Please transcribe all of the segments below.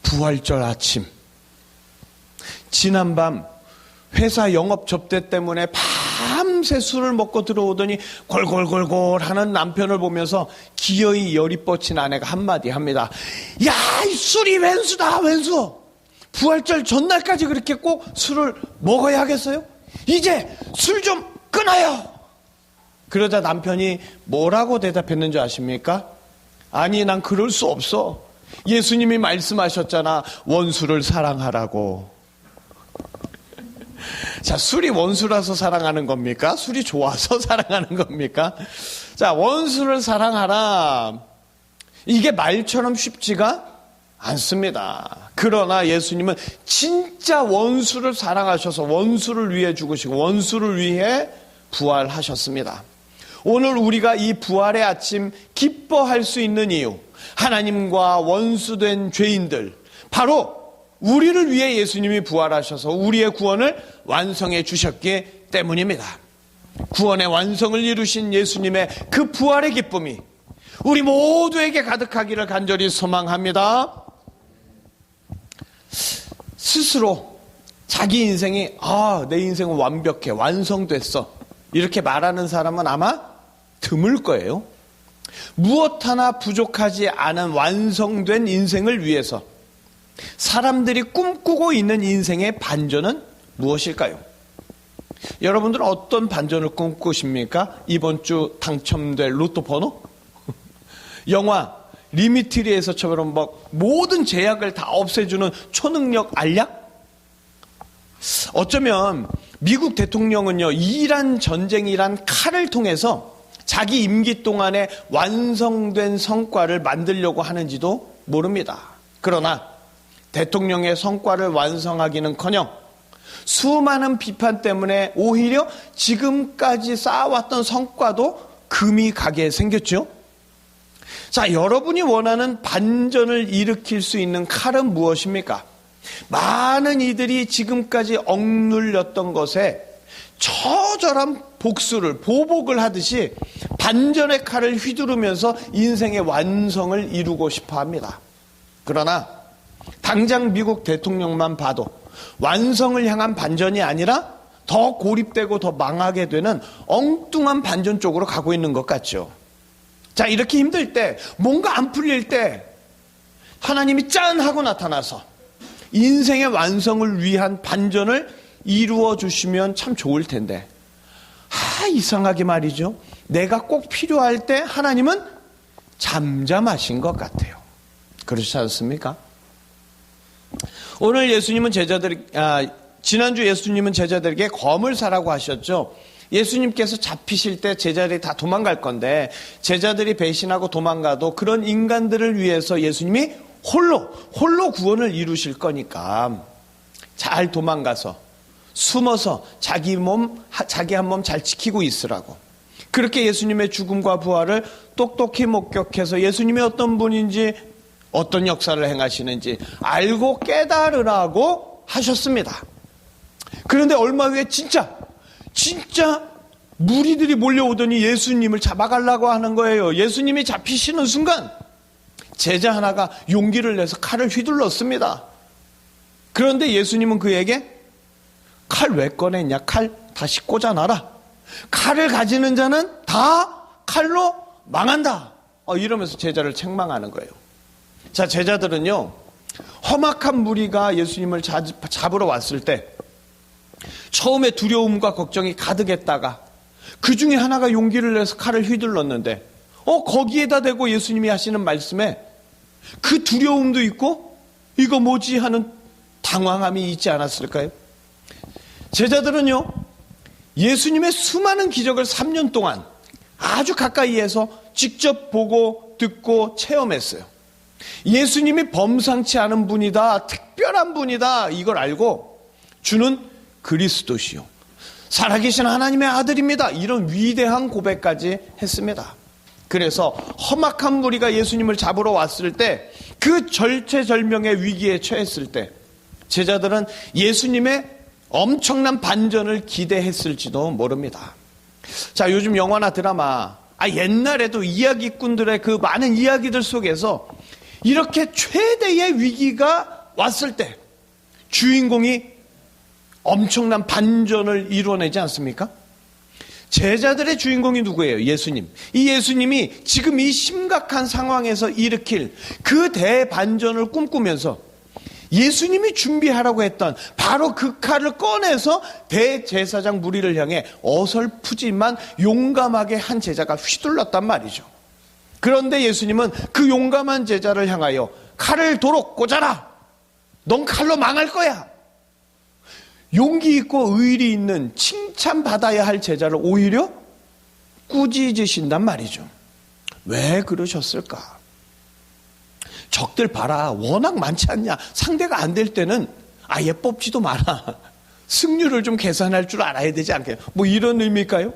부활절 아침, 지난밤 회사 영업 접대 때문에 밤새 술을 먹고 들어오더니 골골골골 하는 남편을 보면서 기어이 열이 뻗친 아내가 한마디 합니다. 야, 이 술이 웬수다, 웬수. 부활절 전날까지 그렇게 꼭 술을 먹어야 하겠어요? 이제 술 좀 끊어요. 그러자 남편이 뭐라고 대답했는지 아십니까? 아니, 난 그럴 수 없어. 예수님이 말씀하셨잖아. 원수를 사랑하라고. 자, 술이 원수라서 사랑하는 겁니까? 술이 좋아서 사랑하는 겁니까? 자, 원수를 사랑하라. 이게 말처럼 쉽지가 않습니다. 그러나 예수님은 진짜 원수를 사랑하셔서 원수를 위해 죽으시고 원수를 위해 부활하셨습니다. 오늘 우리가 이 부활의 아침 기뻐할 수 있는 이유, 하나님과 원수된 죄인들, 바로 우리를 위해 예수님이 부활하셔서 우리의 구원을 완성해 주셨기 때문입니다. 구원의 완성을 이루신 예수님의 그 부활의 기쁨이 우리 모두에게 가득하기를 간절히 소망합니다. 스스로 자기 인생이 내 인생은 완벽해, 완성됐어, 이렇게 말하는 사람은 아마 드물 거예요. 무엇 하나 부족하지 않은 완성된 인생을 위해서 사람들이 꿈꾸고 있는 인생의 반전은 무엇일까요? 여러분들은 어떤 반전을 꿈꾸십니까? 이번 주 당첨될 로또 번호? 영화 리미트리에서처럼 모든 제약을 다 없애주는 초능력 알약? 어쩌면 미국 대통령은요, 이란 전쟁이란 칼을 통해서 자기 임기 동안에 완성된 성과를 만들려고 하는지도 모릅니다. 그러나 대통령의 성과를 완성하기는커녕 수많은 비판 때문에 오히려 지금까지 쌓아왔던 성과도 금이 가게 생겼죠. 자, 여러분이 원하는 반전을 일으킬 수 있는 칼은 무엇입니까? 많은 이들이 지금까지 억눌렸던 것에 처절한 복수를, 보복을 하듯이 반전의 칼을 휘두르면서 인생의 완성을 이루고 싶어 합니다. 그러나 당장 미국 대통령만 봐도 완성을 향한 반전이 아니라 더 고립되고 더 망하게 되는 엉뚱한 반전 쪽으로 가고 있는 것 같죠. 자, 이렇게 힘들 때, 뭔가 안 풀릴 때 하나님이 짠 하고 나타나서 인생의 완성을 위한 반전을 이루어 주시면 참 좋을 텐데, 이상하게 말이죠. 내가 꼭 필요할 때 하나님은 잠잠하신 것 같아요. 그렇지 않습니까? 오늘 지난주 예수님은 제자들에게 검을 사라고 하셨죠. 예수님께서 잡히실 때 제자들이 다 도망갈 건데, 제자들이 배신하고 도망가도 그런 인간들을 위해서 예수님이 홀로 구원을 이루실 거니까 잘 도망가서 숨어서 자기 한 몸 잘 지키고 있으라고. 그렇게 예수님의 죽음과 부활을 똑똑히 목격해서 예수님이 어떤 분인지, 어떤 역사를 행하시는지 알고 깨달으라고 하셨습니다. 그런데 얼마 후에 진짜 무리들이 몰려오더니 예수님을 잡아가려고 하는 거예요. 예수님이 잡히시는 순간 제자 하나가 용기를 내서 칼을 휘둘렀습니다. 그런데 예수님은 그에게 칼 왜 꺼냈냐? 칼 다시 꽂아놔라. 칼을 가지는 자는 다 칼로 망한다. 이러면서 제자를 책망하는 거예요. 자, 제자들은요, 험악한 무리가 예수님을 잡으러 왔을 때 처음에 두려움과 걱정이 가득했다가 그 중에 하나가 용기를 내서 칼을 휘둘렀는데 거기에다 대고 예수님이 하시는 말씀에 그 두려움도 있고 이거 뭐지 하는 당황함이 있지 않았을까요? 제자들은요, 예수님의 수많은 기적을 3년 동안 아주 가까이에서 직접 보고 듣고 체험했어요. 예수님이 범상치 않은 분이다, 특별한 분이다, 이걸 알고 주는 그리스도시요, 살아계신 하나님의 아들입니다, 이런 위대한 고백까지 했습니다. 그래서 험악한 무리가 예수님을 잡으러 왔을 때, 그 절체절명의 위기에 처했을 때 제자들은 예수님의 엄청난 반전을 기대했을지도 모릅니다. 자, 요즘 영화나 드라마, 옛날에도 이야기꾼들의 그 많은 이야기들 속에서 이렇게 최대의 위기가 왔을 때 주인공이 엄청난 반전을 이루어내지 않습니까? 제자들의 주인공이 누구예요? 예수님. 이 예수님이 지금 이 심각한 상황에서 일으킬 그 대반전을 꿈꾸면서 예수님이 준비하라고 했던 바로 그 칼을 꺼내서 대제사장 무리를 향해 어설프지만 용감하게 한 제자가 휘둘렀단 말이죠. 그런데 예수님은 그 용감한 제자를 향하여 칼을 도로 꽂아라. 넌 칼로 망할 거야. 용기 있고 의리 있는 칭찬받아야 할 제자를 오히려 꾸짖으신단 말이죠. 왜 그러셨을까? 적들 봐라. 워낙 많지 않냐. 상대가 안 될 때는 아예 뽑지도 마라. 승률을 좀 계산할 줄 알아야 되지 않겠어요? 뭐 이런 의미일까요?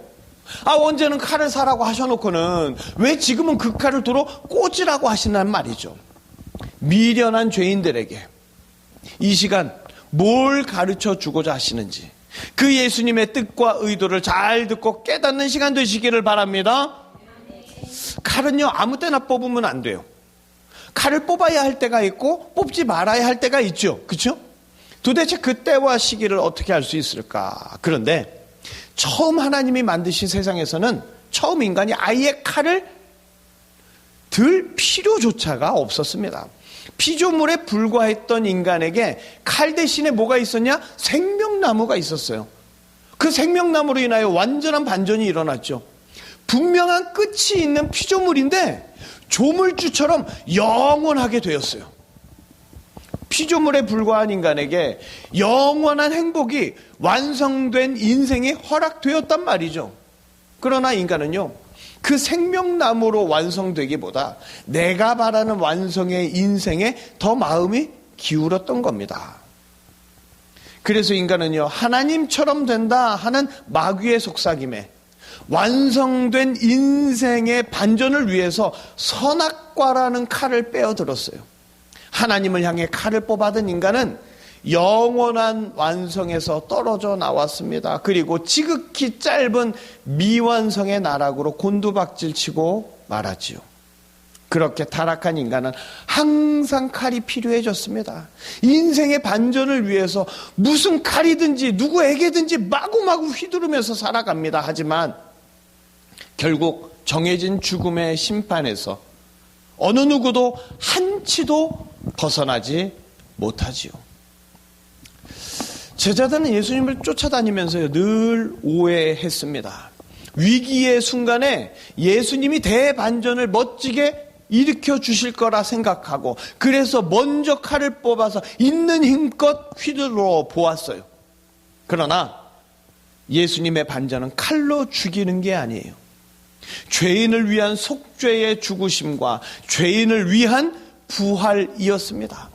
언제는 칼을 사라고 하셔놓고는 왜 지금은 그 칼을 도로 꽂으라고 하시nan 말이죠. 미련한 죄인들에게 이 시간 뭘 가르쳐 주고자 하시는지 그 예수님의 뜻과 의도를 잘 듣고 깨닫는 시간 되시기를 바랍니다. 칼은요, 아무 때나 뽑으면 안 돼요. 칼을 뽑아야 할 때가 있고 뽑지 말아야 할 때가 있죠. 그렇죠? 도대체 그 때와 시기를 어떻게 알 수 있을까? 그런데 처음 하나님이 만드신 세상에서는 처음 인간이 아예 칼을 들 필요조차가 없었습니다. 피조물에 불과했던 인간에게 칼 대신에 뭐가 있었냐? 생명나무가 있었어요. 그 생명나무로 인하여 완전한 반전이 일어났죠. 분명한 끝이 있는 피조물인데 조물주처럼 영원하게 되었어요. 피조물에 불과한 인간에게 영원한 행복이 완성된 인생이 허락되었단 말이죠. 그러나 인간은요, 그 생명나무로 완성되기보다 내가 바라는 완성의 인생에 더 마음이 기울었던 겁니다. 그래서 인간은요, 하나님처럼 된다 하는 마귀의 속삭임에 완성된 인생의 반전을 위해서 선악과라는 칼을 빼어들었어요. 하나님을 향해 칼을 뽑아든 인간은 영원한 완성에서 떨어져 나왔습니다. 그리고 지극히 짧은 미완성의 나락으로 곤두박질치고 말았지요. 그렇게 타락한 인간은 항상 칼이 필요해졌습니다. 인생의 반전을 위해서 무슨 칼이든지 누구에게든지 마구마구 휘두르면서 살아갑니다. 하지만 결국 정해진 죽음의 심판에서 어느 누구도 한치도 벗어나지 못하지요. 제자들은 예수님을 쫓아다니면서요, 늘 오해했습니다. 위기의 순간에 예수님이 대반전을 멋지게 일으켜 주실 거라 생각하고 그래서 먼저 칼을 뽑아서 있는 힘껏 휘둘러 보았어요. 그러나 예수님의 반전은 칼로 죽이는 게 아니에요. 죄인을 위한 속죄의 죽으심과 죄인을 위한 부활이었습니다.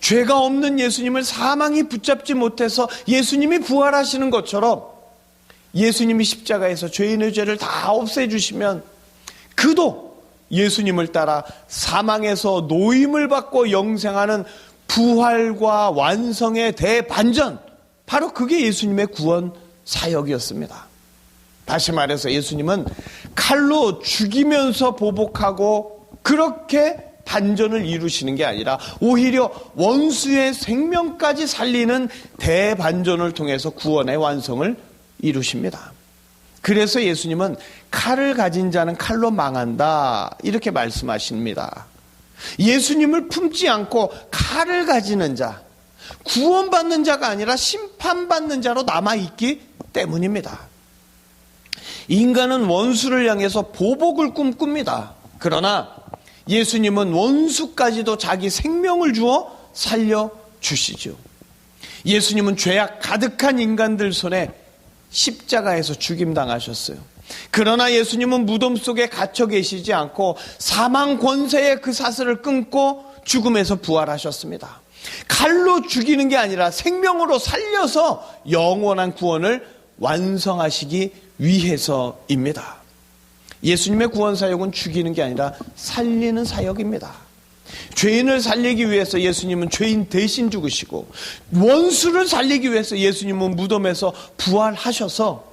죄가 없는 예수님을 사망이 붙잡지 못해서 예수님이 부활하시는 것처럼 예수님이 십자가에서 죄인의 죄를 다 없애주시면 그도 예수님을 따라 사망에서 노임을 받고 영생하는 부활과 완성의 대반전, 바로 그게 예수님의 구원 사역이었습니다. 다시 말해서 예수님은 칼로 죽이면서 보복하고 그렇게 반전을 이루시는 게 아니라 오히려 원수의 생명까지 살리는 대반전을 통해서 구원의 완성을 이루십니다. 그래서 예수님은 칼을 가진 자는 칼로 망한다 이렇게 말씀하십니다. 예수님을 품지 않고 칼을 가지는 자, 구원받는 자가 아니라 심판받는 자로 남아있기 때문입니다. 인간은 원수를 향해서 보복을 꿈꿉니다. 그러나 예수님은 원수까지도 자기 생명을 주어 살려주시죠. 예수님은 죄악 가득한 인간들 손에 십자가에서 죽임당하셨어요. 그러나 예수님은 무덤 속에 갇혀 계시지 않고 사망 권세의 그 사슬을 끊고 죽음에서 부활하셨습니다. 칼로 죽이는 게 아니라 생명으로 살려서 영원한 구원을 완성하시기 위해서입니다. 예수님의 구원 사역은 죽이는 게 아니라 살리는 사역입니다. 죄인을 살리기 위해서 예수님은 죄인 대신 죽으시고 원수를 살리기 위해서 예수님은 무덤에서 부활하셔서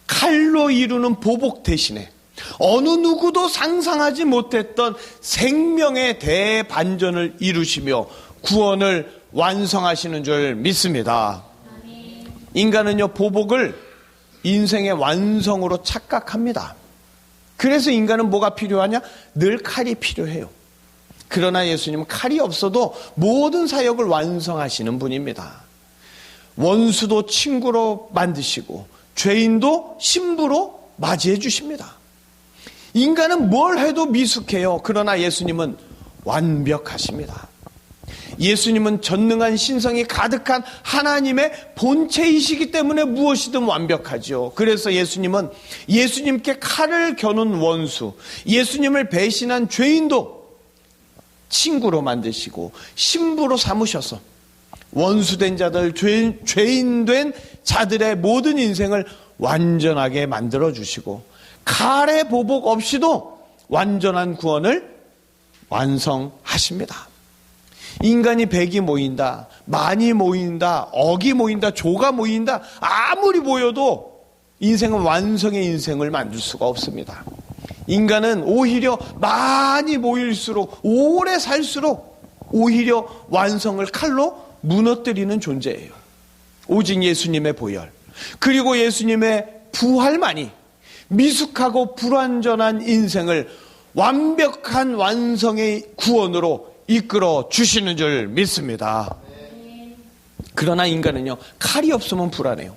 칼로 이루는 보복 대신에 어느 누구도 상상하지 못했던 생명의 대반전을 이루시며 구원을 완성하시는 줄 믿습니다. 인간은요, 보복을 인생의 완성으로 착각합니다. 그래서 인간은 뭐가 필요하냐? 늘 칼이 필요해요. 그러나 예수님은 칼이 없어도 모든 사역을 완성하시는 분입니다. 원수도 친구로 만드시고 죄인도 신부로 맞이해 주십니다. 인간은 뭘 해도 미숙해요. 그러나 예수님은 완벽하십니다. 예수님은 전능한 신성이 가득한 하나님의 본체이시기 때문에 무엇이든 완벽하죠. 그래서 예수님은 예수님께 칼을 겨눈 원수, 예수님을 배신한 죄인도 친구로 만드시고 신부로 삼으셔서 원수된 자들, 죄인된 자들의 모든 인생을 완전하게 만들어주시고 칼의 보복 없이도 완전한 구원을 완성하십니다. 인간이 100이 모인다, 만이 모인다, 억이 모인다, 조가 모인다, 아무리 모여도 인생은 완성의 인생을 만들 수가 없습니다. 인간은 오히려 많이 모일수록, 오래 살수록 오히려 완성을 칼로 무너뜨리는 존재예요. 오직 예수님의 보혈, 그리고 예수님의 부활만이 미숙하고 불완전한 인생을 완벽한 완성의 구원으로 이끌어 주시는 줄 믿습니다. 그러나 인간은요, 칼이 없으면 불안해요.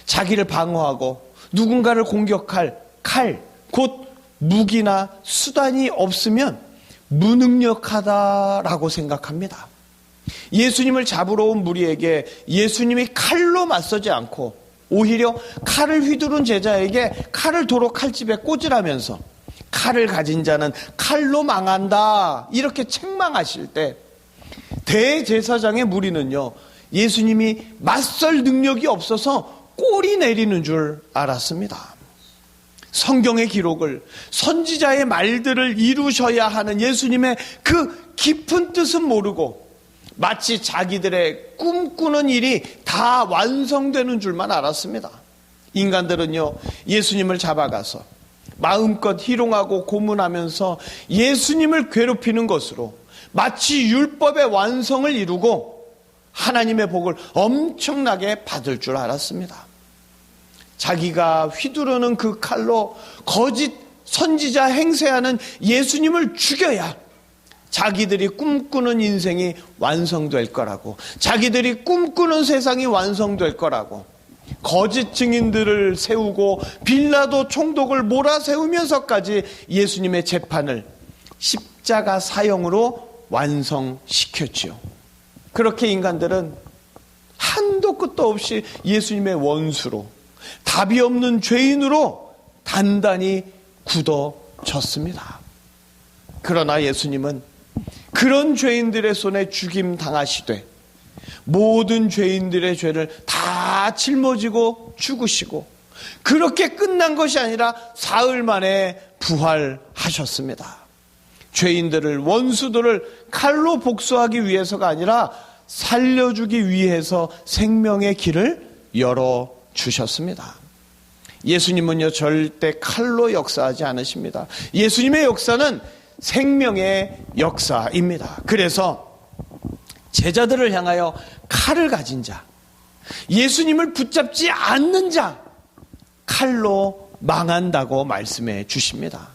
자기를 방어하고 누군가를 공격할 칼, 곧 무기나 수단이 없으면 무능력하다라고 생각합니다. 예수님을 잡으러 온 무리에게 예수님이 칼로 맞서지 않고 오히려 칼을 휘두른 제자에게 칼을 도로 칼집에 꽂으라면서 칼을 가진 자는 칼로 망한다, 이렇게 책망하실 때 대제사장의 무리는요, 예수님이 맞설 능력이 없어서 꼬리 내리는 줄 알았습니다. 성경의 기록을, 선지자의 말들을 이루셔야 하는 예수님의 그 깊은 뜻은 모르고 마치 자기들의 꿈꾸는 일이 다 완성되는 줄만 알았습니다. 인간들은요, 예수님을 잡아가서 마음껏 희롱하고 고문하면서 예수님을 괴롭히는 것으로 마치 율법의 완성을 이루고 하나님의 복을 엄청나게 받을 줄 알았습니다. 자기가 휘두르는 그 칼로 거짓 선지자 행세하는 예수님을 죽여야 자기들이 꿈꾸는 인생이 완성될 거라고, 자기들이 꿈꾸는 세상이 완성될 거라고 거짓 증인들을 세우고 빌라도 총독을 몰아세우면서까지 예수님의 재판을 십자가 사형으로 완성시켰지요. 그렇게 인간들은 한도 끝도 없이 예수님의 원수로, 답이 없는 죄인으로 단단히 굳어졌습니다. 그러나 예수님은 그런 죄인들의 손에 죽임 당하시되 모든 죄인들의 죄를 다 짊어지고 죽으시고, 그렇게 끝난 것이 아니라 사흘 만에 부활하셨습니다. 죄인들을, 원수들을 칼로 복수하기 위해서가 아니라 살려주기 위해서 생명의 길을 열어주셨습니다. 예수님은요, 절대 칼로 역사하지 않으십니다. 예수님의 역사는 생명의 역사입니다. 그래서 제자들을 향하여 칼을 가진 자, 예수님을 붙잡지 않는 자, 칼로 망한다고 말씀해 주십니다.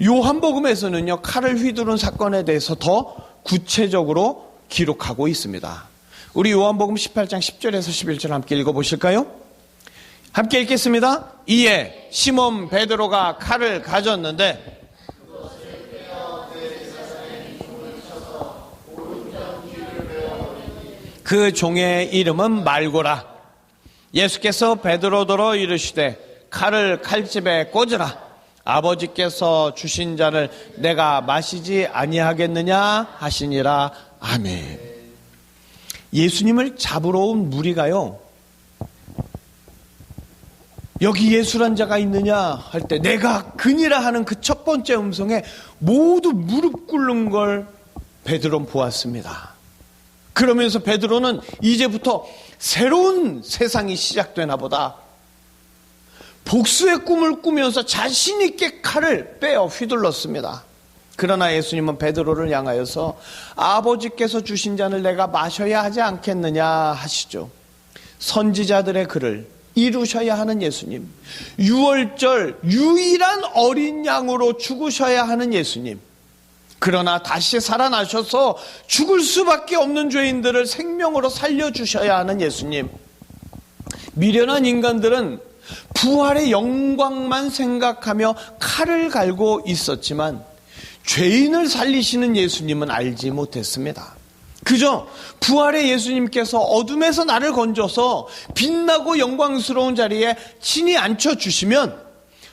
요한복음에서는요, 칼을 휘두른 사건에 대해서 더 구체적으로 기록하고 있습니다. 우리 요한복음 18장 10절에서 11절 함께 읽어보실까요? 함께 읽겠습니다. 이에 시몬 베드로가 칼을 가졌는데 그 종의 이름은 말고라. 예수께서 베드로더러 이르시되 칼을 칼집에 꽂으라. 아버지께서 주신 잔을 내가 마시지 아니하겠느냐 하시니라. 아멘. 예수님을 잡으러 온 무리가요, 여기 예수란 자가 있느냐 할 때 내가 그니라 하는 그 첫 번째 음성에 모두 무릎 꿇는 걸 베드로는 보았습니다. 그러면서 베드로는 이제부터 새로운 세상이 시작되나 보다, 복수의 꿈을 꾸면서 자신 있게 칼을 빼어 휘둘렀습니다. 그러나 예수님은 베드로를 향하여서 아버지께서 주신 잔을 내가 마셔야 하지 않겠느냐 하시죠. 선지자들의 글을 이루셔야 하는 예수님, 유월절 유일한 어린 양으로 죽으셔야 하는 예수님, 그러나 다시 살아나셔서 죽을 수밖에 없는 죄인들을 생명으로 살려주셔야 하는 예수님. 미련한 인간들은 부활의 영광만 생각하며 칼을 갈고 있었지만 죄인을 살리시는 예수님은 알지 못했습니다. 그저 부활의 예수님께서 어둠에서 나를 건져서 빛나고 영광스러운 자리에 친히 앉혀주시면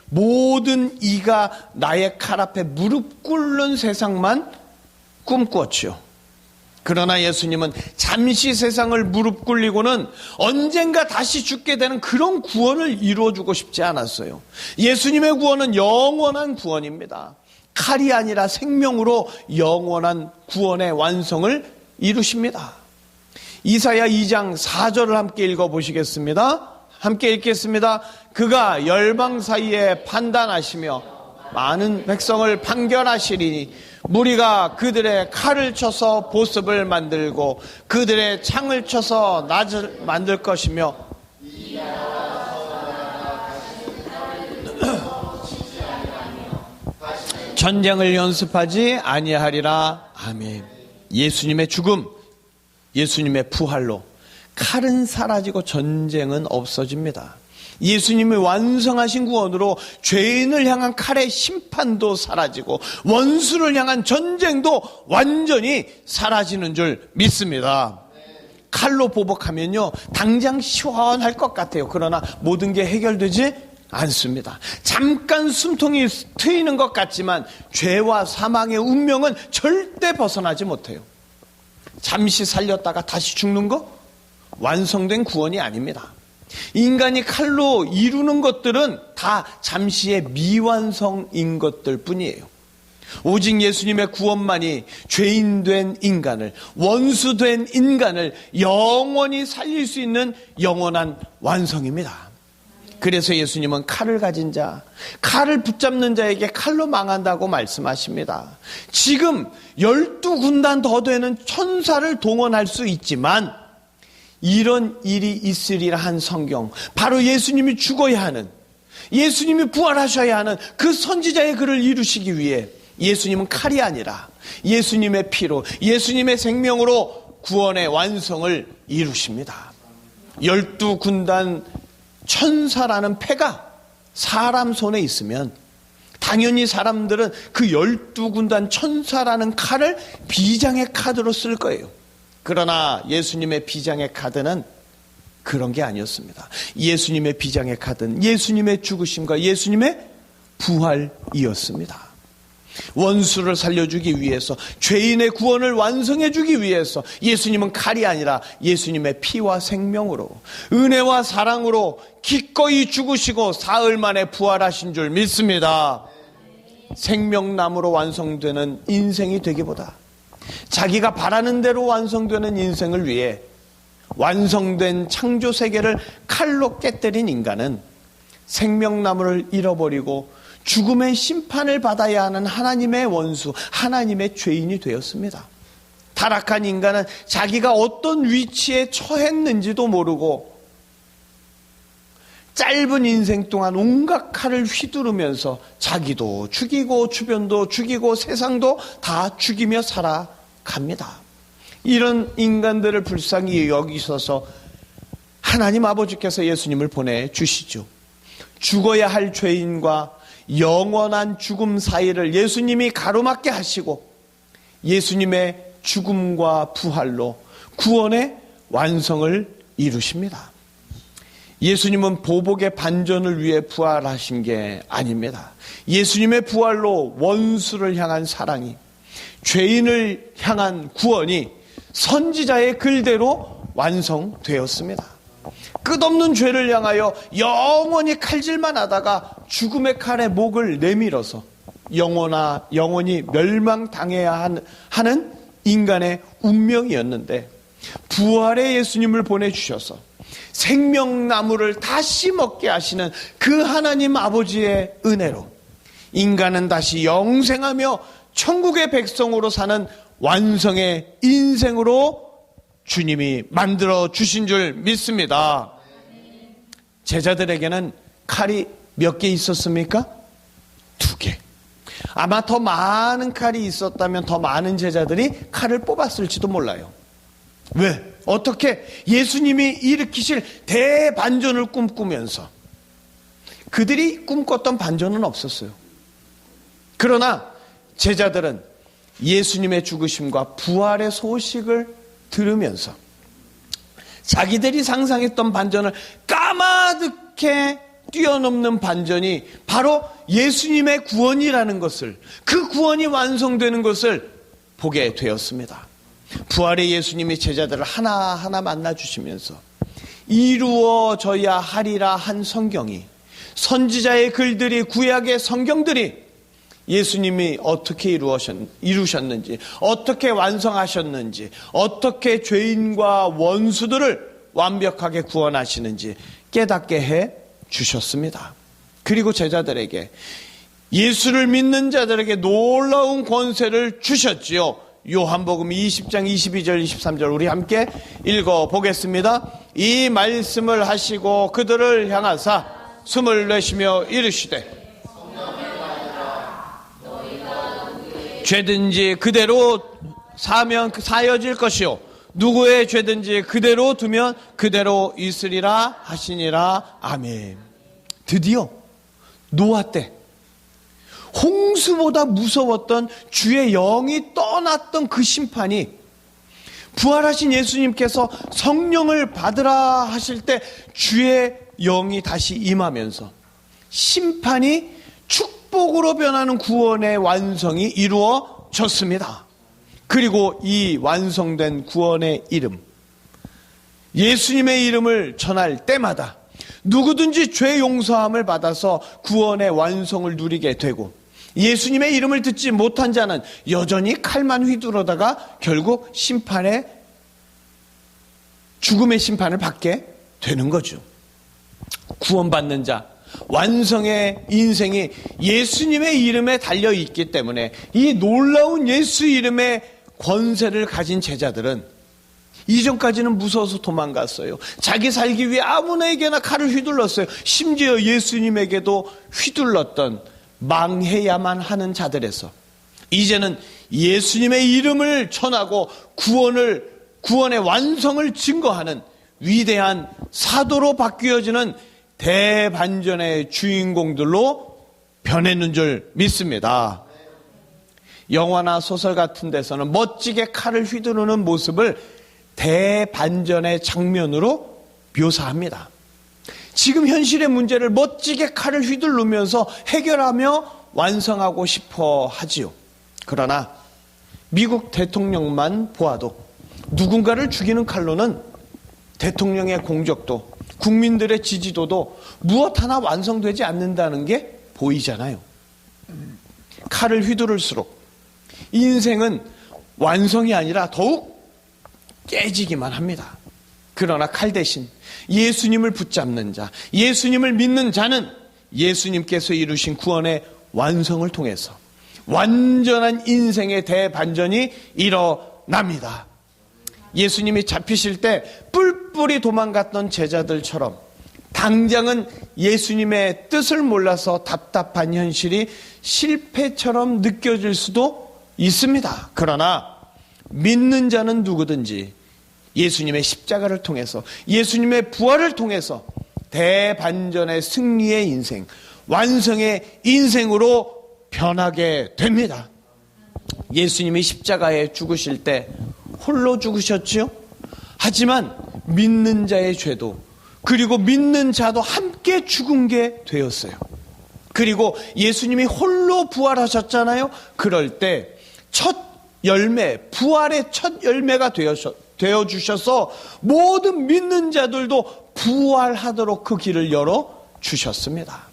모든 이가 나의 칼 앞에 무릎 꿇는 세상만 꿈꾸었지요. 그러나 예수님은 잠시 세상을 무릎 꿇리고는 언젠가 다시 죽게 되는 그런 구원을 이루어주고 싶지 않았어요. 예수님의 구원은 영원한 구원입니다. 칼이 아니라 생명으로 영원한 구원의 완성을 이루십니다. 이사야 2장 4절을 함께 읽어보시겠습니다. 함께 읽겠습니다. 그가 열방 사이에 판단하시며 많은 백성을 판결하시리니 무리가 그들의 칼을 쳐서 보습을 만들고 그들의 창을 쳐서 낫을 만들 것이며 전쟁을 연습하지 아니하리라. 아멘. 예수님의 죽음, 예수님의 부활로 칼은 사라지고 전쟁은 없어집니다. 예수님의 완성하신 구원으로 죄인을 향한 칼의 심판도 사라지고 원수를 향한 전쟁도 완전히 사라지는 줄 믿습니다. 칼로 보복하면요, 당장 시원할 것 같아요. 그러나 모든 게 해결되지 않습니다. 잠깐 숨통이 트이는 것 같지만 죄와 사망의 운명은 절대 벗어나지 못해요. 잠시 살렸다가 다시 죽는 거? 완성된 구원이 아닙니다. 인간이 칼로 이루는 것들은 다 잠시의 미완성인 것들 뿐이에요. 오직 예수님의 구원만이 죄인된 인간을, 원수된 인간을 영원히 살릴 수 있는 영원한 완성입니다. 그래서 예수님은 칼을 가진 자, 칼을 붙잡는 자에게 칼로 망한다고 말씀하십니다. 지금 12군단 더 되는 천사를 동원할 수 있지만 이런 일이 있으리라 한 성경, 바로 예수님이 죽어야 하는, 예수님이 부활하셔야 하는 그 선지자의 글을 이루시기 위해 예수님은 칼이 아니라 예수님의 피로, 예수님의 생명으로 구원의 완성을 이루십니다. 12군단 천사라는 패가 사람 손에 있으면 당연히 사람들은 그 12군단 천사라는 칼을 비장의 카드로 쓸 거예요. 그러나 예수님의 비장의 카드는 그런 게 아니었습니다. 예수님의 비장의 카드는 예수님의 죽으심과 예수님의 부활이었습니다. 원수를 살려주기 위해서, 죄인의 구원을 완성해주기 위해서 예수님은 칼이 아니라 예수님의 피와 생명으로, 은혜와 사랑으로 기꺼이 죽으시고 사흘 만에 부활하신 줄 믿습니다. 생명나무로 완성되는 인생이 되기보다 자기가 바라는 대로 완성되는 인생을 위해 완성된 창조 세계를 칼로 깨뜨린 인간은 생명나무를 잃어버리고 죽음의 심판을 받아야 하는 하나님의 원수, 하나님의 죄인이 되었습니다. 타락한 인간은 자기가 어떤 위치에 처했는지도 모르고 짧은 인생 동안 온갖 칼을 휘두르면서 자기도 죽이고 주변도 죽이고 세상도 다 죽이며 살아갑니다. 이런 인간들을 불쌍히 여기셔서 하나님 아버지께서 예수님을 보내주시죠. 죽어야 할 죄인과 영원한 죽음 사이를 예수님이 가로막게 하시고 예수님의 죽음과 부활로 구원의 완성을 이루십니다. 예수님은 보복의 반전을 위해 부활하신 게 아닙니다. 예수님의 부활로 원수를 향한 사랑이, 죄인을 향한 구원이 선지자의 글대로 완성되었습니다. 끝없는 죄를 향하여 영원히 칼질만 하다가 죽음의 칼에 목을 내밀어서 영원히 멸망당해야 하는 인간의 운명이었는데 부활의 예수님을 보내주셔서 생명나무를 다시 먹게 하시는 그 하나님 아버지의 은혜로 인간은 다시 영생하며 천국의 백성으로 사는 완성의 인생으로 주님이 만들어 주신 줄 믿습니다. 제자들에게는 칼이 몇 개 있었습니까? 2개. 아마 더 많은 칼이 있었다면 더 많은 제자들이 칼을 뽑았을지도 몰라요. 왜? 어떻게? 예수님이 일으키실 대반전을 꿈꾸면서 그들이 꿈꿨던 반전은 없었어요. 그러나 제자들은 예수님의 죽으심과 부활의 소식을 들으면서 자기들이 상상했던 반전을 까마득히 뛰어넘는 반전이 바로 예수님의 구원이라는 것을, 그 구원이 완성되는 것을 보게 되었습니다. 부활의 예수님이 제자들을 하나하나 만나주시면서 이루어져야 하리라 한 성경이, 선지자의 글들이, 구약의 성경들이 예수님이 어떻게 이루셨는지, 어떻게 완성하셨는지, 어떻게 죄인과 원수들을 완벽하게 구원하시는지 깨닫게 해 주셨습니다. 그리고 제자들에게, 예수를 믿는 자들에게 놀라운 권세를 주셨지요. 요한복음 20장 22절 23절 우리 함께 읽어보겠습니다. 이 말씀을 하시고 그들을 향하사 숨을 내쉬며 이르시되 죄든지 그대로 사면 사여질 것이요 누구의 죄든지 그대로 두면 그대로 있으리라 하시니라. 아멘. 드디어 노아 때 홍수보다 무서웠던 주의 영이 떠났던 그 심판이 부활하신 예수님께서 성령을 받으라 하실 때 주의 영이 다시 임하면서 심판이 축복으로 변하는 구원의 완성이 이루어졌습니다. 그리고 이 완성된 구원의 이름, 예수님의 이름을 전할 때마다 누구든지 죄 용서함을 받아서 구원의 완성을 누리게 되고, 예수님의 이름을 듣지 못한 자는 여전히 칼만 휘두르다가 결국 죽음의 심판을 받게 되는 거죠. 구원받는 자, 완성의 인생이 예수님의 이름에 달려있기 때문에 이 놀라운 예수 이름의 권세를 가진 제자들은 이전까지는 무서워서 도망갔어요. 자기 살기 위해 아무나에게나 칼을 휘둘렀어요. 심지어 예수님에게도 휘둘렀던 망해야만 하는 자들에서 이제는 예수님의 이름을 전하고 구원의 완성을 증거하는 위대한 사도로 바뀌어지는 대반전의 주인공들로 변했는 줄 믿습니다. 영화나 소설 같은 데서는 멋지게 칼을 휘두르는 모습을 대반전의 장면으로 묘사합니다. 지금 현실의 문제를 멋지게 칼을 휘두르면서 해결하며 완성하고 싶어 하지요. 그러나 미국 대통령만 보아도 누군가를 죽이는 칼로는 대통령의 공적도 국민들의 지지도도 무엇 하나 완성되지 않는다는 게 보이잖아요. 칼을 휘두를수록 인생은 완성이 아니라 더욱 깨지기만 합니다. 그러나 칼 대신 예수님을 붙잡는 자, 예수님을 믿는 자는 예수님께서 이루신 구원의 완성을 통해서 완전한 인생의 대반전이 일어납니다. 예수님이 잡히실 때 뿔뿔이 도망갔던 제자들처럼 당장은 예수님의 뜻을 몰라서 답답한 현실이 실패처럼 느껴질 수도 있습니다. 그러나 믿는 자는 누구든지 예수님의 십자가를 통해서, 예수님의 부활을 통해서 대반전의 승리의 인생, 완성의 인생으로 변하게 됩니다. 예수님이 십자가에 죽으실 때 홀로 죽으셨지요? 하지만 믿는 자의 죄도, 그리고 믿는 자도 함께 죽은 게 되었어요. 그리고 예수님이 홀로 부활하셨잖아요. 그럴 때 첫 열매, 부활의 첫 열매가 되어주셔서 모든 믿는 자들도 부활하도록 그 길을 열어주셨습니다.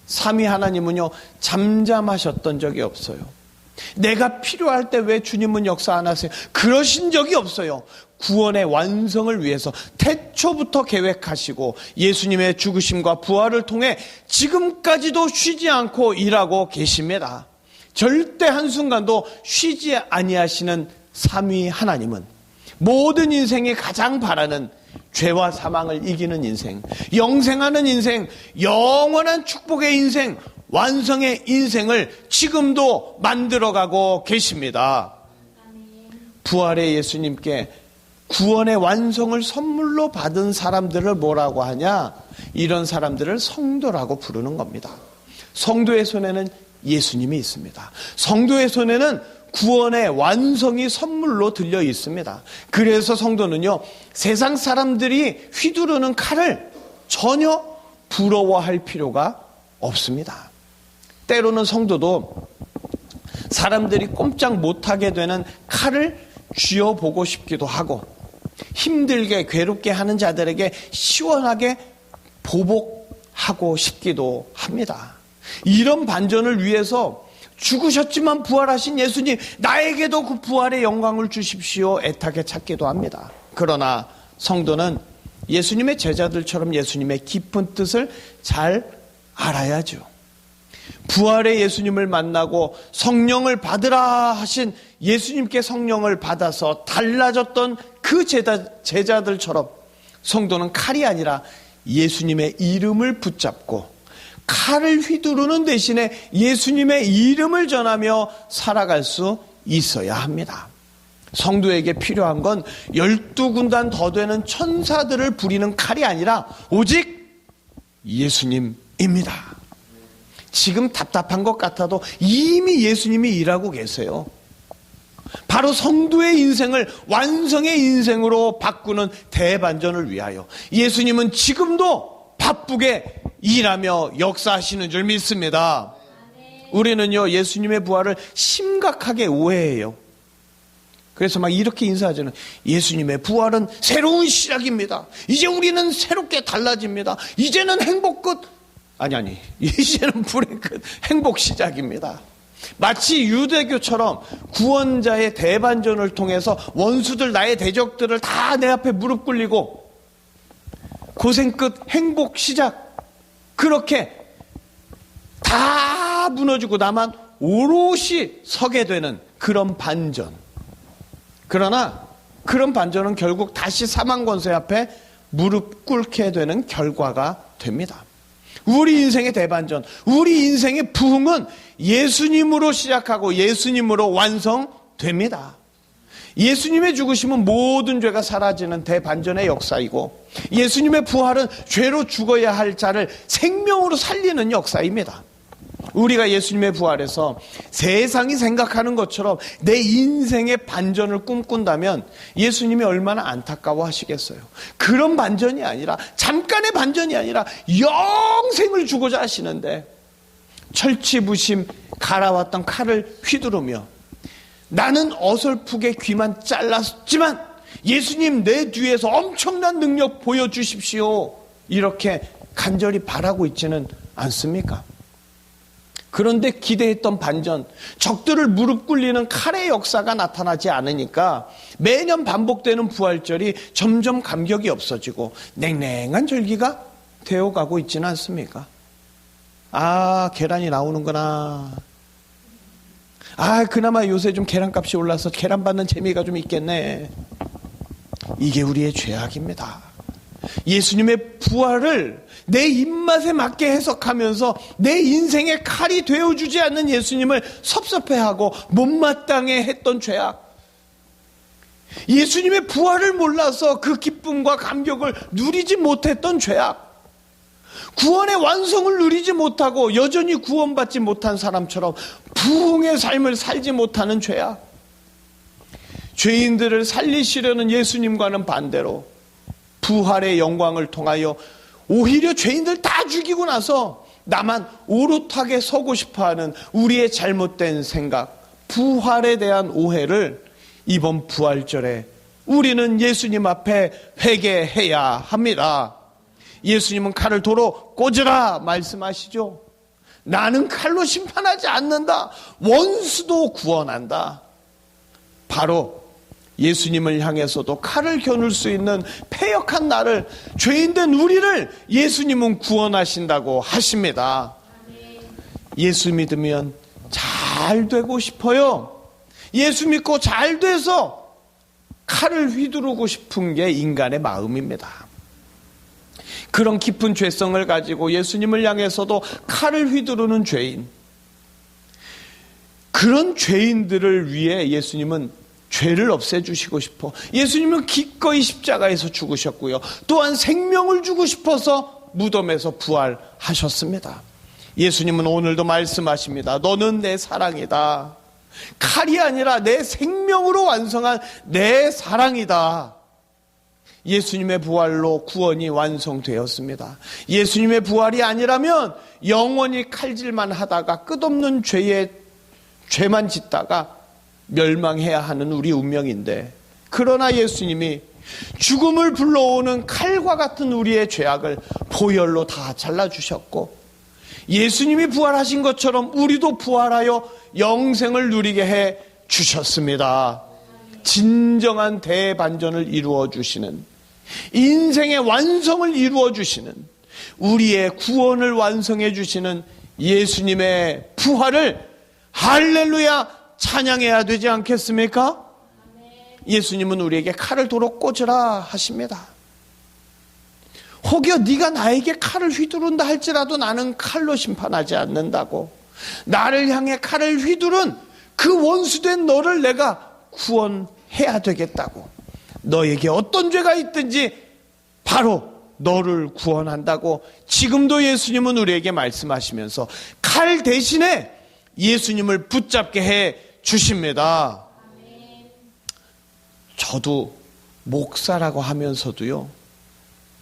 삼위 하나님은요, 잠잠하셨던 적이 없어요. 내가 필요할 때 왜 주님은 역사 안 하세요? 그러신 적이 없어요. 구원의 완성을 위해서 태초부터 계획하시고 예수님의 죽으심과 부활을 통해 지금까지도 쉬지 않고 일하고 계십니다. 절대 한순간도 쉬지 아니하시는 삼위 하나님은 모든 인생이 가장 바라는 죄와 사망을 이기는 인생, 영생하는 인생, 영원한 축복의 인생, 완성의 인생을 지금도 만들어가고 계십니다. 부활의 예수님께 구원의 완성을 선물로 받은 사람들을 뭐라고 하냐? 이런 사람들을 성도라고 부르는 겁니다. 성도의 손에는 예수님이 있습니다. 성도의 손에는 구원의 완성이 선물로 들려 있습니다. 그래서 성도는요, 세상 사람들이 휘두르는 칼을 전혀 부러워할 필요가 없습니다. 때로는 성도도 사람들이 꼼짝 못하게 되는 칼을 쥐어보고 싶기도 하고, 힘들게 괴롭게 하는 자들에게 시원하게 보복하고 싶기도 합니다. 이런 반전을 위해서 죽으셨지만 부활하신 예수님, 나에게도 그 부활의 영광을 주십시오 애타게 찾기도 합니다. 그러나 성도는 예수님의 제자들처럼 예수님의 깊은 뜻을 잘 알아야죠. 부활의 예수님을 만나고 성령을 받으라 하신 예수님께 성령을 받아서 달라졌던 그 제자들처럼 성도는 칼이 아니라 예수님의 이름을 붙잡고 칼을 휘두르는 대신에 예수님의 이름을 전하며 살아갈 수 있어야 합니다. 성도에게 필요한 건 12군단 더 되는 천사들을 부리는 칼이 아니라 오직 예수님입니다. 지금 답답한 것 같아도 이미 예수님이 일하고 계세요. 바로 성도의 인생을 완성의 인생으로 바꾸는 대반전을 위하여 예수님은 지금도 바쁘게 일하며 역사하시는 줄 믿습니다. 우리는요, 예수님의 부활을 심각하게 오해해요. 그래서 막 이렇게 인사하잖아요. 예수님의 부활은 새로운 시작입니다. 이제 우리는 새롭게 달라집니다. 이제는 행복 끝. 아니, 이제는 불의 끝, 행복 시작입니다. 마치 유대교처럼 구원자의 대반전을 통해서 원수들, 나의 대적들을 다 내 앞에 무릎 꿇리고 고생 끝, 행복 시작, 그렇게 다 무너지고 나만 오롯이 서게 되는 그런 반전. 그러나 그런 반전은 결국 다시 사망 권세 앞에 무릎 꿇게 되는 결과가 됩니다. 우리 인생의 대반전, 우리 인생의 부흥은 예수님으로 시작하고 예수님으로 완성됩니다. 예수님의 죽으심은 모든 죄가 사라지는 대반전의 역사이고, 예수님의 부활은 죄로 죽어야 할 자를 생명으로 살리는 역사입니다. 우리가 예수님의 부활에서 세상이 생각하는 것처럼 내 인생의 반전을 꿈꾼다면 예수님이 얼마나 안타까워 하시겠어요. 그런 반전이 아니라, 잠깐의 반전이 아니라 영생을 주고자 하시는데, 철치부심 갈아왔던 칼을 휘두르며 나는 어설프게 귀만 잘랐지만 예수님 내 뒤에서 엄청난 능력 보여주십시오, 이렇게 간절히 바라고 있지는 않습니까? 그런데 기대했던 반전, 적들을 무릎 꿇리는 칼의 역사가 나타나지 않으니까 매년 반복되는 부활절이 점점 감격이 없어지고 냉랭한 절기가 되어가고 있지는 않습니까? 아, 계란이 나오는구나. 아, 그나마 요새 좀 계란값이 올라서 계란 받는 재미가 좀 있겠네. 이게 우리의 죄악입니다. 예수님의 부활을 내 입맛에 맞게 해석하면서 내 인생의 칼이 되어주지 않는 예수님을 섭섭해하고 못마땅해 했던 죄악. 예수님의 부활을 몰라서 그 기쁨과 감격을 누리지 못했던 죄악. 구원의 완성을 누리지 못하고 여전히 구원받지 못한 사람처럼 부흥의 삶을 살지 못하는 죄악. 죄인들을 살리시려는 예수님과는 반대로 부활의 영광을 통하여 오히려 죄인들 다 죽이고 나서 나만 오롯하게 서고 싶어하는 우리의 잘못된 생각, 부활에 대한 오해를 이번 부활절에 우리는 예수님 앞에 회개해야 합니다. 예수님은 칼을 도로 꽂으라 말씀하시죠. 나는 칼로 심판하지 않는다. 원수도 구원한다. 바로 예수님을 향해서도 칼을 겨눌 수 있는 패역한 나를, 죄인된 우리를 예수님은 구원하신다고 하십니다. 예수 믿으면 잘 되고 싶어요. 예수 믿고 잘 돼서 칼을 휘두르고 싶은 게 인간의 마음입니다. 그런 깊은 죄성을 가지고 예수님을 향해서도 칼을 휘두르는 죄인, 그런 죄인들을 위해 예수님은 죄를 없애주시고 싶어 예수님은 기꺼이 십자가에서 죽으셨고요, 또한 생명을 주고 싶어서 무덤에서 부활하셨습니다. 예수님은 오늘도 말씀하십니다. 너는 내 사랑이다. 칼이 아니라 내 생명으로 완성한 내 사랑이다. 예수님의 부활로 구원이 완성되었습니다. 예수님의 부활이 아니라면 영원히 칼질만 하다가 끝없는 죄만 짓다가 멸망해야 하는 우리 운명인데, 그러나 예수님이 죽음을 불러오는 칼과 같은 우리의 죄악을 보혈로 다 잘라주셨고, 예수님이 부활하신 것처럼 우리도 부활하여 영생을 누리게 해 주셨습니다. 진정한 대반전을 이루어 주시는, 인생의 완성을 이루어 주시는, 우리의 구원을 완성해 주시는 예수님의 부활을 할렐루야 찬양해야 되지 않겠습니까? 예수님은 우리에게 칼을 도로 꽂으라 하십니다. 혹여 네가 나에게 칼을 휘두른다 할지라도 나는 칼로 심판하지 않는다고, 나를 향해 칼을 휘두른 그 원수된 너를 내가 구원해야 되겠다고, 너에게 어떤 죄가 있든지 바로 너를 구원한다고 지금도 예수님은 우리에게 말씀하시면서 칼 대신에 예수님을 붙잡게 해 주십니다. 저도 목사라고 하면서도요,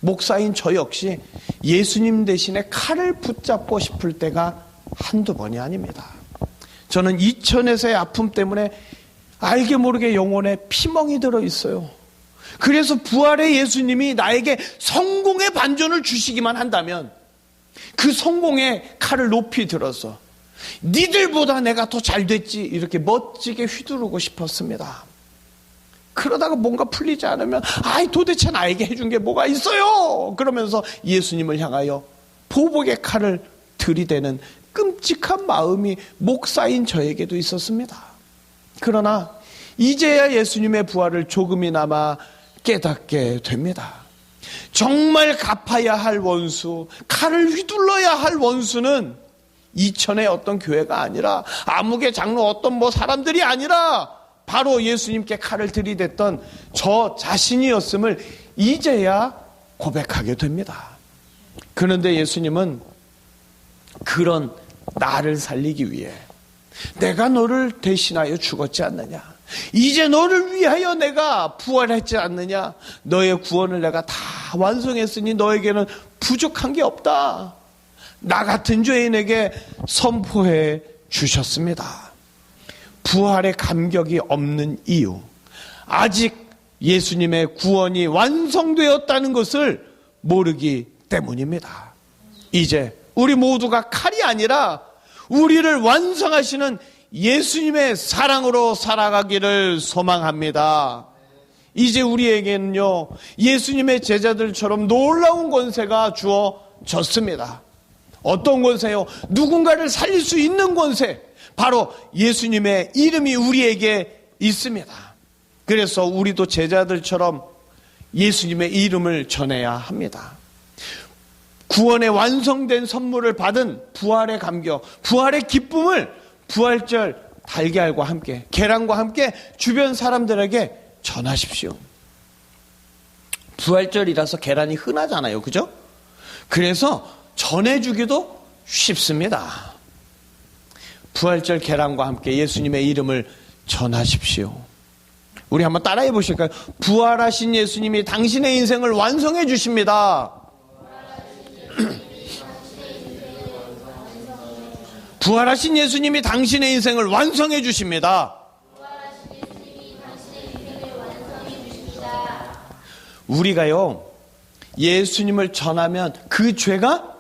목사인 저 역시 예수님 대신에 칼을 붙잡고 싶을 때가 한두 번이 아닙니다. 저는 이천에서의 아픔 때문에 알게 모르게 영혼에 피멍이 들어 있어요. 그래서 부활의 예수님이 나에게 성공의 반전을 주시기만 한다면 그 성공의 칼을 높이 들어서 니들보다 내가 더 잘 됐지 이렇게 멋지게 휘두르고 싶었습니다. 그러다가 뭔가 풀리지 않으면 아이 도대체 나에게 해준 게 뭐가 있어요? 그러면서 예수님을 향하여 보복의 칼을 들이대는 끔찍한 마음이 목사인 저에게도 있었습니다. 그러나 이제야 예수님의 부활을 조금이나마 깨닫게 됩니다. 정말 갚아야 할 원수, 칼을 휘둘러야 할 원수는 이천의 어떤 교회가 아니라 아무개 장로 어떤 사람들이 아니라 바로 예수님께 칼을 들이댔던 저 자신이었음을 이제야 고백하게 됩니다. 그런데 예수님은 그런 나를 살리기 위해 내가 너를 대신하여 죽었지 않느냐, 이제 너를 위하여 내가 부활했지 않느냐, 너의 구원을 내가 다 완성했으니 너에게는 부족한 게 없다, 나 같은 죄인에게 선포해 주셨습니다. 부활의 감격이 없는 이유, 아직 예수님의 구원이 완성되었다는 것을 모르기 때문입니다. 이제 우리 모두가 칼이 아니라 우리를 완성하시는 예수님의 사랑으로 살아가기를 소망합니다. 이제 우리에게는요, 예수님의 제자들처럼 놀라운 권세가 주어졌습니다. 어떤 권세요? 누군가를 살릴 수 있는 권세, 바로 예수님의 이름이 우리에게 있습니다. 그래서 우리도 제자들처럼 예수님의 이름을 전해야 합니다. 구원의 완성된 선물을 받은 부활의 감격, 부활의 기쁨을 부활절 달걀과 함께, 계란과 함께 주변 사람들에게 전하십시오. 부활절이라서 계란이 흔하잖아요, 그죠? 그래서 전해주기도 쉽습니다. 부활절 계란과 함께 예수님의 이름을 전하십시오. 우리 한번 따라해 보실까요? 부활하신 예수님이 당신의 인생을 완성해 주십니다. 부활하신 예수님이 당신의 인생을 완성해 주십니다. 우리가요, 예수님을 전하면 그 죄가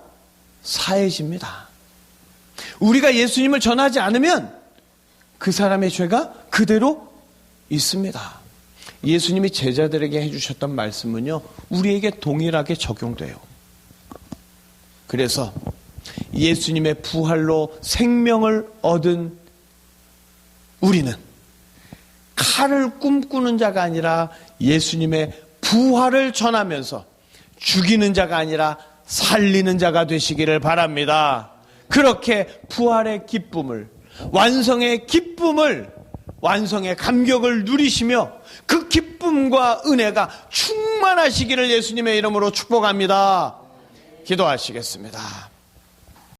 사해집니다. 우리가 예수님을 전하지 않으면 그 사람의 죄가 그대로 있습니다. 예수님이 제자들에게 해주셨던 말씀은요, 우리에게 동일하게 적용돼요. 그래서 예수님의 부활로 생명을 얻은 우리는 칼을 꿈꾸는 자가 아니라 예수님의 부활을 전하면서 죽이는 자가 아니라 살리는 자가 되시기를 바랍니다. 그렇게 부활의 기쁨을, 완성의 기쁨을, 완성의 감격을 누리시며 그 기쁨과 은혜가 충만하시기를 예수님의 이름으로 축복합니다. 기도하시겠습니다.